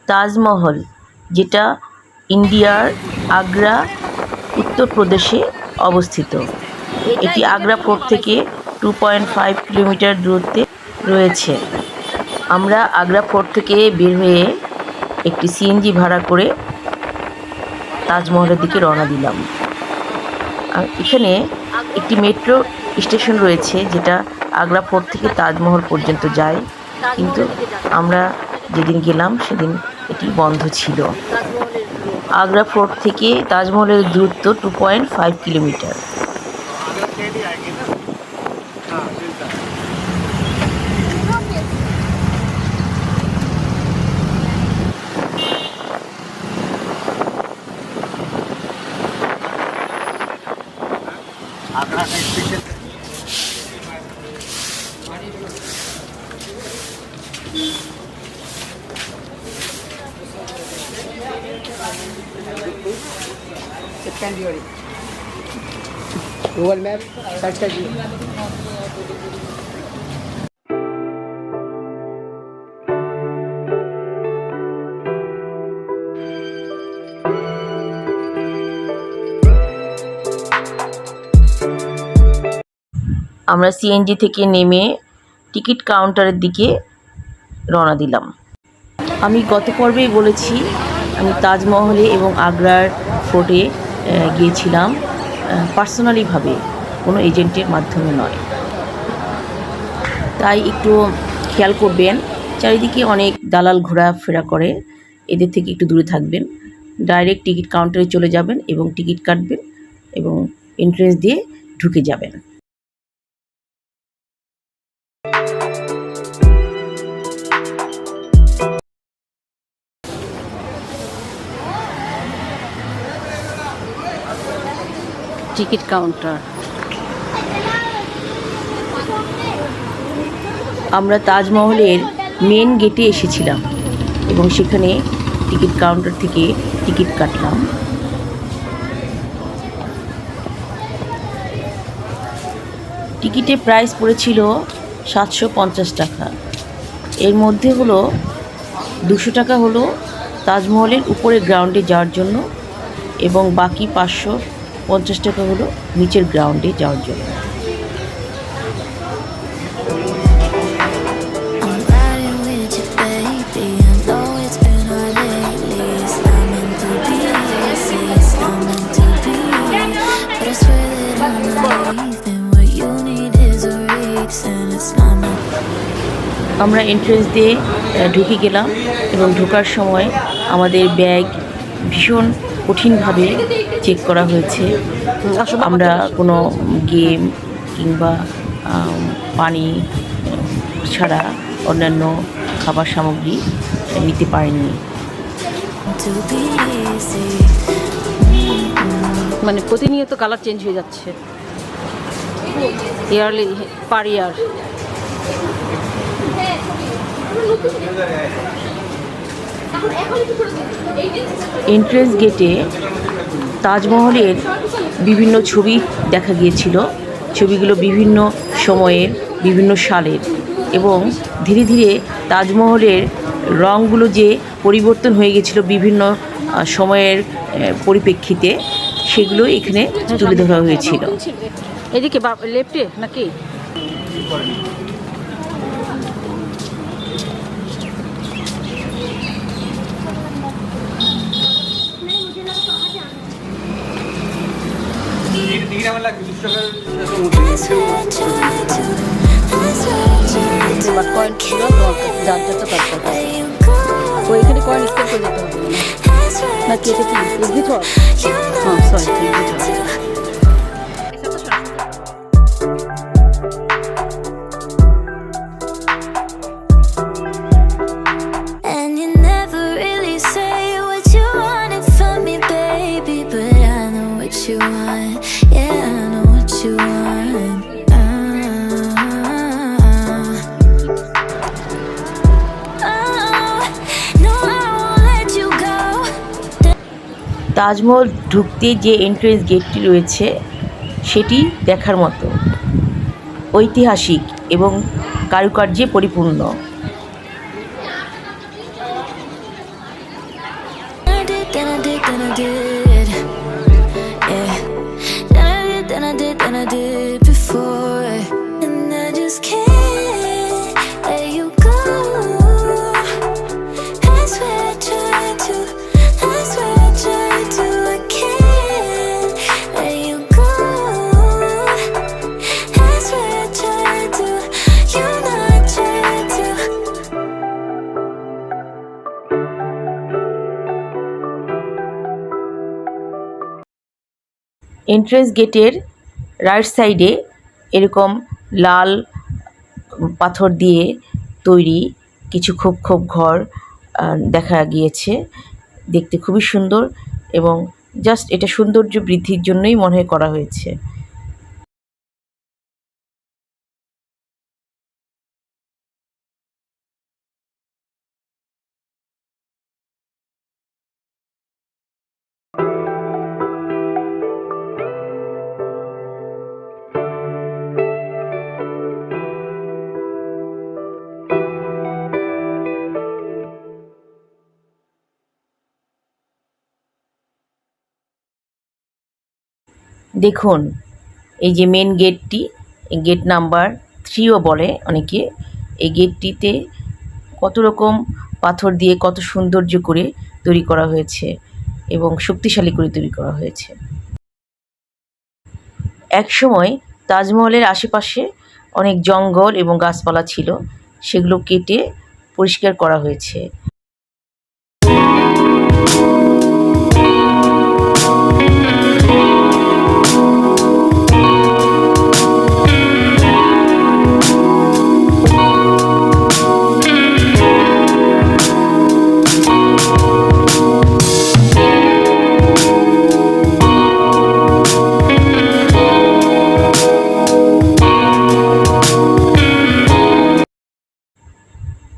তাজমহল, যেটা ইন্ডিয়ার আগ্রা, উত্তরপ্রদেশে অবস্থিত। এটি আগ্রা ফোর্ট থেকে 2.5 কিলোমিটার দূরত্বে রয়েছে। আমরা আগ্রা ফোর্ট থেকে বের হয়ে একটি সিএনজি ভাড়া করে তাজমহলের দিকে রওনা দিলাম। এখানে একটি মেট্রো স্টেশন রয়েছে যেটা আগ্রা ফোর্ট থেকে তাজমহল পর্যন্ত যায়, কিন্তু আমরা যেদিন গেলাম সেদিন এটি বন্ধ ছিল। আগ্রা ফোর্ট থেকে তাজমহলের দূরত্ব 2.5 কিলোমিটার। गूगल मैप सर्च कीजिए। আমরা সিএনজি থেকে নেমে টিকিট কাউন্টারের দিকে রওনা দিলাম। আমি গত পর্বেই বলেছি আমি তাজমহলে এবং আগ্রার ফোর্টে গিয়েছিলাম পার্সোনালিভাবে, কোনো এজেন্টের মাধ্যমে নয়। তাই একটু খেয়াল করবেন, চারিদিকে অনেক দালাল ঘোরাফেরা করে, এদের থেকে একটু দূরে থাকবেন। ডাইরেক্ট টিকিট কাউন্টারে চলে যাবেন এবং টিকিট কাটবেন এবং এন্ট্রেন্স দিয়ে ঢুকে যাবেন। Ticket counter. আমরা তাজমহলের মেন গেটে এসেছিলাম এবং সেখানে টিকিট কাউন্টার থেকে টিকিট কাটলাম। টিকিটের প্রাইস পড়েছিল 750 টাকা। এর মধ্যে হলো 200 টাকা হলো তাজমহলের উপরে গ্রাউন্ডে যাওয়ার জন্য এবং বাকি 550 টাকা হলো নিচের গ্রাউন্ডে যাওয়ার জন্য। আমরা এন্ট্রেন্স দিয়ে ঢুকে গেলাম এবং ঢোকার সময় আমাদের ব্যাগ ভীষণ কঠিনভাবে চেক করা হয়েছে। আমরা কোনো গেম কিংবা পানি ছাড়া অন্যান্য খাবার সামগ্রী নিতে পারিনি। মানে প্রতিনিয়ত কালার চেঞ্জ হয়ে যাচ্ছে, ইয়ারলি পার ইয়ার। এন্ট্রেন্স গেটে তাজমহলের বিভিন্ন ছবি দেখা গিয়েছিল। ছবিগুলো বিভিন্ন সময়ের, বিভিন্ন সালের, এবং ধীরে ধীরে তাজমহলের রঙগুলো যে পরিবর্তন হয়ে গেছিলো বিভিন্ন সময়ের পরিপ্রেক্ষিতে, সেগুলো এখানে তুলে ধরা হয়েছিল। এদিকে লেফটে নাকি? ওইখানে কয়েন স্ক্যান করে যেতে হবে নাকি? এটা কি ভিতর? হ্যাঁ, সরি, ভিতর। তাজমহল ঢুকতে যে এন্ট্রেন্স গেটটি রয়েছে সেটি দেখার মতো, ঐতিহাসিক এবং কারুকার্যে পরিপূর্ণ। than I did, than I did. Yeah, than I did before. And I just can't let you go. I swear I tried to, I swear I tried to. I can't let you go. I swear I tried to, you know I tried to. Entrance গেটের right সাইডে এরকম লাল পাথর দিয়ে তৈরি কিছু খোপ খোপ ঘর দেখা গিয়েছে। দেখতে খুবই সুন্দর এবং জাস্ট এটা সৌন্দর্য বৃদ্ধির জন্যই মনে হয় করা হয়েছে। দেখুন এই যে মেন গেটটি, গেট নাম্বার 3ও বলে অনেকে। এই গেটটিতে কত রকম পাথর দিয়ে কত সৌন্দর্য করে তৈরি করা হয়েছে এবং শক্তিশালী করে তৈরি করা হয়েছে। একসময় তাজমহলের আশেপাশে অনেক জঙ্গল এবং গাছপালা ছিল, সেগুলো কেটে পরিষ্কার করা হয়েছে।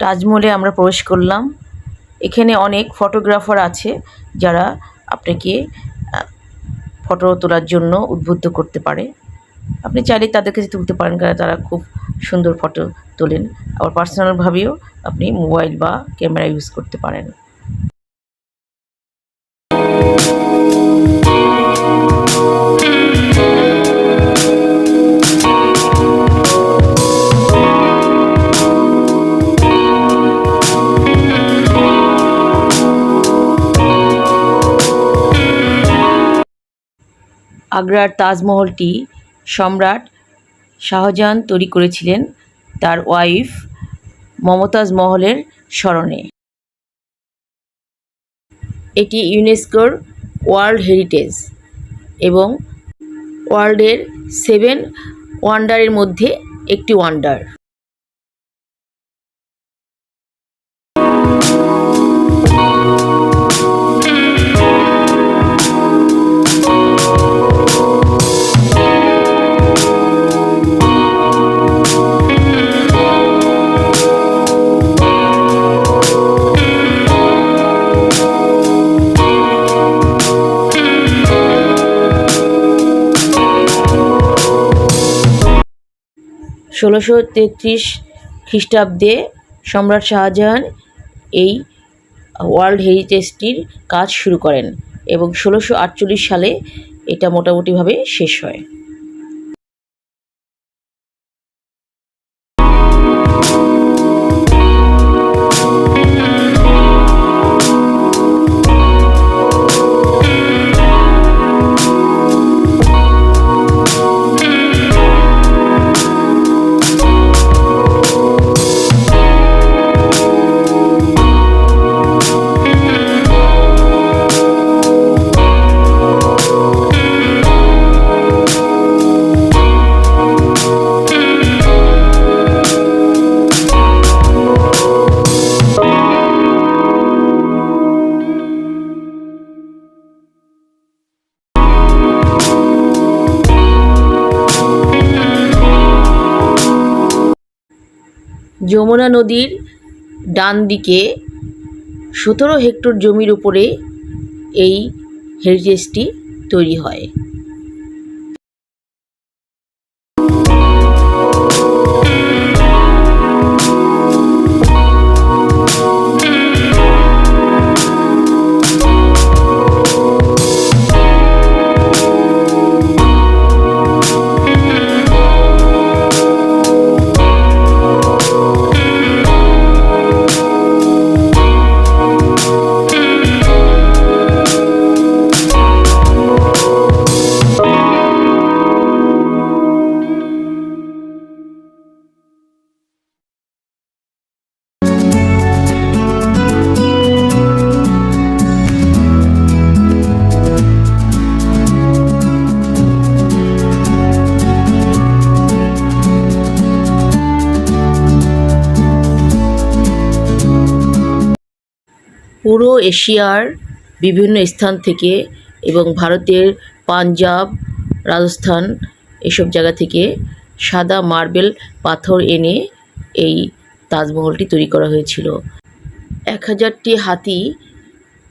তাজমহলে আমরা প্রবেশ করলাম। এখানে অনেক ফটোগ্রাফার আছে যারা আপনাকে ফটো তোলার জন্য উদ্বুদ্ধ করতে পারে। আপনি চাইলে তাদের কাছে তুলতে পারেন, কারণ তারা খুব সুন্দর ফটো তোলেন। আবার পার্সোনালভাবেও আপনি মোবাইল বা ক্যামেরা ইউজ করতে পারেন। আগ্রার তাজমহলটি সম্রাট শাহজাহান তৈরি করেছিলেন তার ওয়াইফ মমতাজ মহলের স্মরণে। এটি ইউনেস্কোর ওয়ার্ল্ড হেরিটেজ এবং ওয়ার্ল্ডের 7 ওয়ান্ডারের মধ্যে একটি ওয়ান্ডার। ষোলোশো 33 খ্রিস্টাব্দে সম্রাট শাহজাহান এই ওয়ার্ল্ড হেরিটেজটির কাজ শুরু করেন এবং 1648 সালে এটা মোটামুটিভাবে শেষ হয়। যমুনা নদীর ডান দিকে 17 হেক্টর জমির উপরে এই হেরিটেজটি তৈরি হয়। পুরো এশিয়ার বিভিন্ন স্থান থেকে এবং ভারতের পাঞ্জাব, রাজস্থান এসব জায়গা থেকে সাদা মার্বেল পাথর এনে এই তাজমহলটি তৈরি করা হয়েছিল। 1000টি হাতি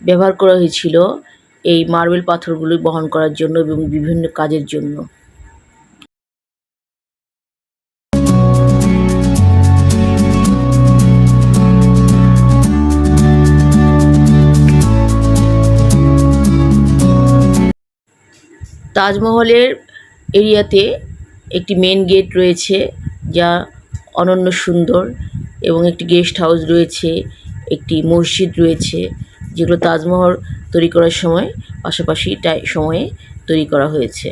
ব্যবহার করা হয়েছিল এই মার্বেল পাথরগুলি বহন করার জন্য এবং বিভিন্ন কাজের জন্য। তাজমহলের এরিয়াতে একটি মেন গেট রয়েছে যা অনন্য সুন্দর এবং একটি গেস্ট হাউস রয়েছে, একটি মসজিদ রয়েছে, যেগুলো তাজমহল তৈরি করার সময় পাশাপাশি সময়ে তৈরি করা হয়েছে।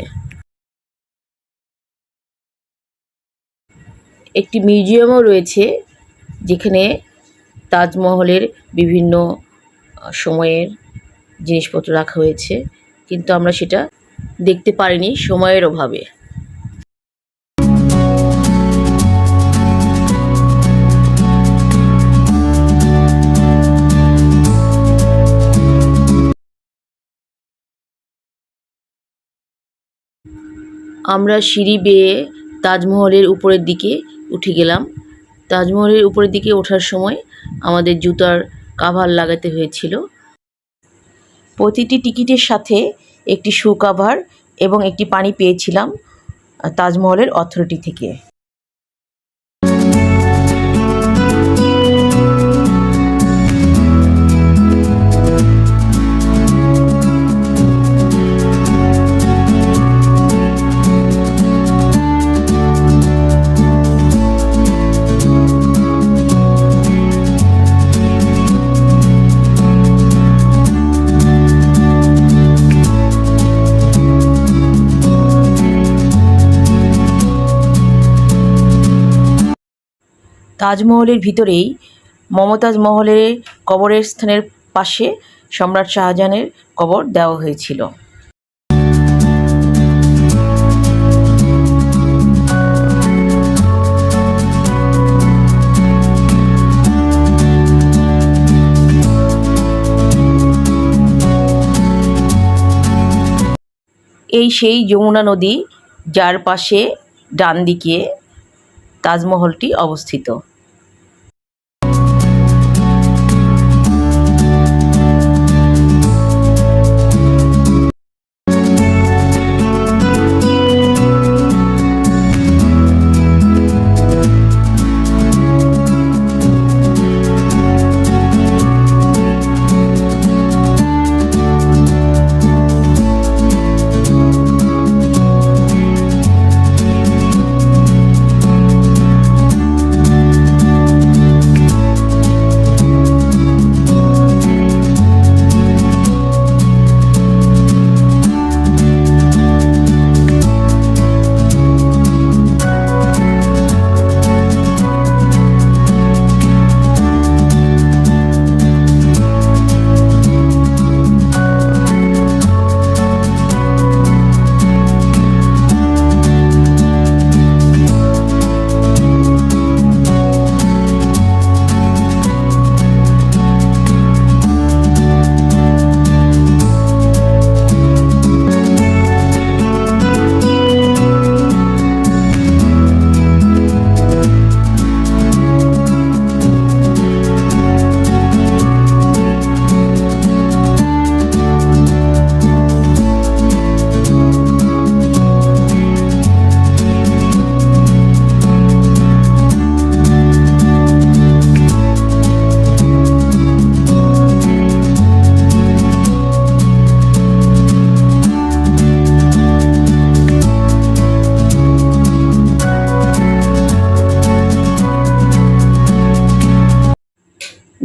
একটি মিউজিয়ামও রয়েছে যেখানে তাজমহলের বিভিন্ন সময়ের জিনিসপত্র রাখা হয়েছে, কিন্তু আমরা সেটা দেখতে পারিনি সময়ের অভাবে। আমরা সিঁড়ি বেয়ে তাজমহলের উপরের দিকে উঠে গেলাম। তাজমহলের উপরের দিকে ওঠার সময় আমাদের জুতার কাভার লাগাতে হয়েছিল। প্রতিটি টিকিটের সাথে একটি শু কাভার এবং একটি পানি পেয়েছিলাম তাজমহলের অথরিটি থেকে। তাজমহলের ভিতরেই মমতাজ মহলের কবরের স্থানের পাশে সম্রাট শাহজাহানের কবর দেওয়া হয়েছিল। এই সেই যমুনা নদী যার পাশে ডান দিকে তাজমহলটি অবস্থিত।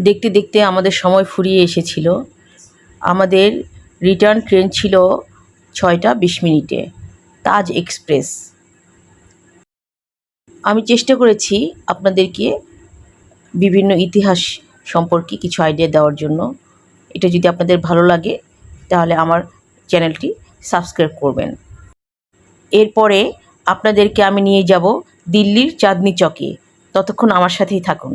দেখতে দেখতে আমাদের সময় ফুরিয়ে এসেছিল। আমাদের রিটার্ন ট্রেন ছিল 6টা 20 মিনিটে, তাজ এক্সপ্রেস। আমি চেষ্টা করেছি আপনাদেরকে বিভিন্ন ইতিহাস সম্পর্কে কিছু আইডিয়া দেওয়ার জন্য। এটা যদি আপনাদের ভালো লাগে তাহলে আমার চ্যানেলটি সাবস্ক্রাইব করবেন। এরপরে আপনাদেরকে আমি নিয়ে যাব দিল্লির চাঁদনি চকে। ততক্ষণ আমার সাথেই থাকুন।